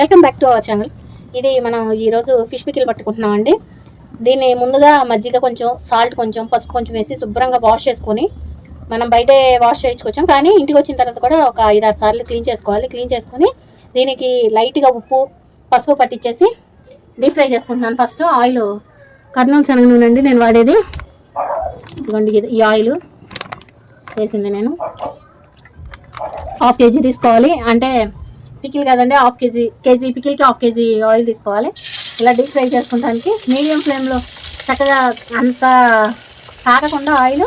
Welcome back to our channel. ఇది మనం ఈరోజు ఫిష్ పికిల్ పట్టుకుంటున్నాం అండి. దీన్ని ముందుగా మజ్జిగ కొంచెం, సాల్ట్ కొంచెం, పసుపు కొంచెం వేసి శుభ్రంగా వాష్ చేసుకొని మనం బయటే వాష్ చేయించుకొచ్చాం. కానీ ఇంటికి వచ్చిన తర్వాత కూడా ఒక 5-6 సార్లు క్లీన్ చేసుకోవాలి. క్లీన్ చేసుకొని దీనికి లైట్గా ఉప్పు, పసుపు పట్టించేసి డీప్ ఫ్రై చేసుకుంటున్నాను. ఫస్ట్ ఆయిల్ కర్నూలు శనగ నూనె అండి నేను వాడేది. ఇదిగోండి ఈ ఆయిల్ వేసింది నేను. 1/2 kg తీసుకోవాలి. అంటే పికిల్ కదండి, 1/2 kg పికిల్కి 1/2 kg ఆయిల్ తీసుకోవాలి. ఇలా డీప్ ఫ్రై చేసుకుంటానికి మీడియం ఫ్లేమ్లో చక్కగా అంత కాగకుండా ఆయిల్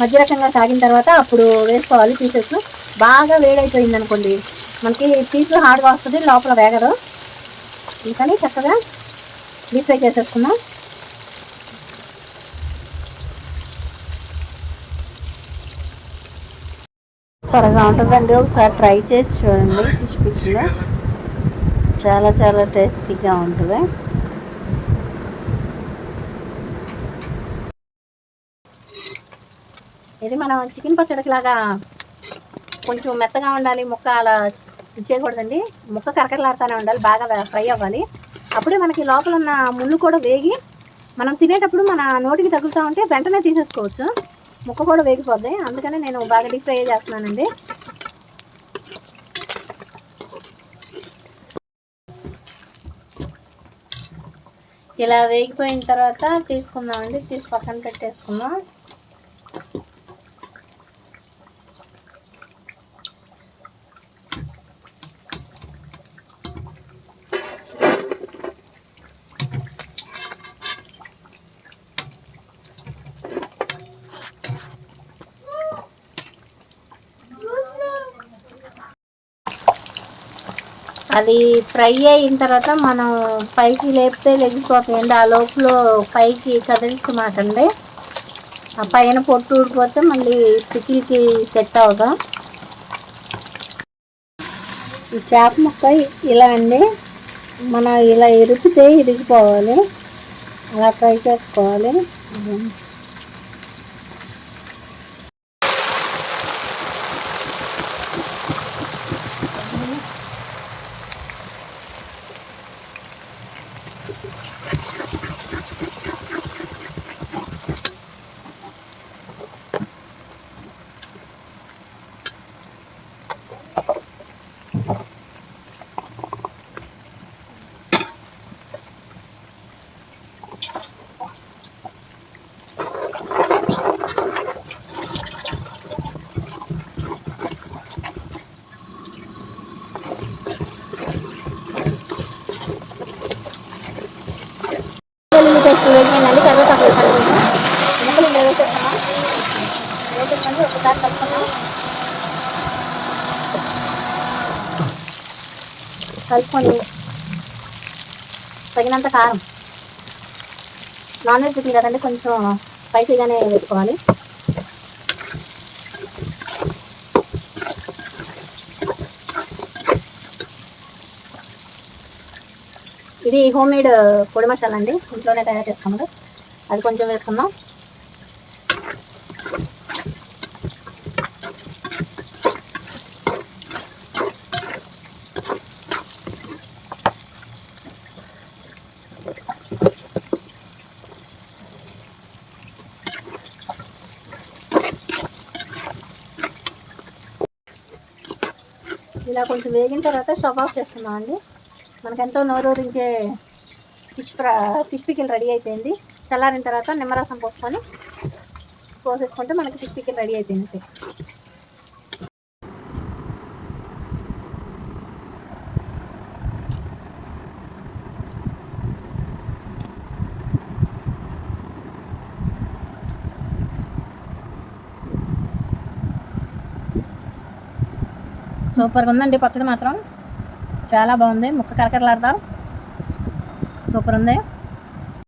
మధ్య రకంగా సాగిన తర్వాత అప్పుడు వేసుకోవాలి పీసెస్. బాగా వేడైపోయింది అనుకోండి మనకి పీసులు హార్డ్గా వస్తుంది, లోపల వేగదు. అందుకని చక్కగా డీప్ ఫ్రై చేసేసుకుందాం. త్వరగా ఉంటుందండి, ఒకసారి ట్రై చేసి చూడండి. ఫిష్ పికిల్ చాలా చాలా టేస్టీగా ఉంటుంది. ఇది మనం చికెన్ పచ్చడికి లాగా కొంచెం మెత్తగా ఉండాలి, ముక్క అలా చేయకూడదండి. ముక్క కరకరలాడుతూనే ఉండాలి, బాగా ఫ్రై అవ్వాలి. అప్పుడే మనకి లోపల ఉన్న ముళ్ళు కూడా వేగి మనం తినేటప్పుడు మన నోటికి తగులుతూ ఉంటే వెంటనే తీసేసుకోవచ్చు, ముక్క కూడా వేగిపోద్ది. అందుకనే నేను బాగా డీప్ ఫ్రై చేస్తున్నానండి. ఇలా వేగిపోయిన తర్వాత తీసుకుందామండి, తీసి పక్కన పెట్టేసుకుందాం. అది ఫ్రై అయిన తర్వాత మనం పైకి లేపితే లెగిపోతాయండి. ఆ లోపల పైకి కదిలించమాటండి. ఆ పైన పొట్టు ఊడిపోతే మళ్ళీ పికిల్కి సెట్ అవుతాం. ఈ చేప ముక్క ఇలా అండి, మనం ఇలా ఇరిపితే ఇరిగిపోవాలి, అలా ఫ్రై చేసుకోవాలి. వేగిపోయిందండి, కరివేపాకు వేసాను. ముక్కలు వేసేస్తున్నాం. వేసేసుకొని ఒకసారి కలుపుకున్నాం. కలుపుకొని తగినంత కారం, నాన్ వెజ్ పికిల్ కదండి కొంచెం స్పైసీగానే వేసుకోవాలి. ఇది హోమ్ మేడ్ పొడి మసాలా అండి, ఇంట్లోనే తయారు చేసుకున్నాడు. అది కొంచెం వేసుకుందాం. ఇలా కొంచెం వేగిన తర్వాత స్టవ్ ఆఫ్ చేస్తున్నాం అండి. మనకెంతో నోరూరించే ఫిష్ పికిల్ రెడీ అయిపోయింది. చల్లారిన తర్వాత నిమ్మరసం పోసేసుకుంటే మనకి ఫిష్ పికిల్ రెడీ అయిపోయింది. సూపర్గా ఉందండి పచ్చడి మాత్రం, చాలా బాగుంది. ముక్క కరకరలాడతాం, సూపర్ ఉంది.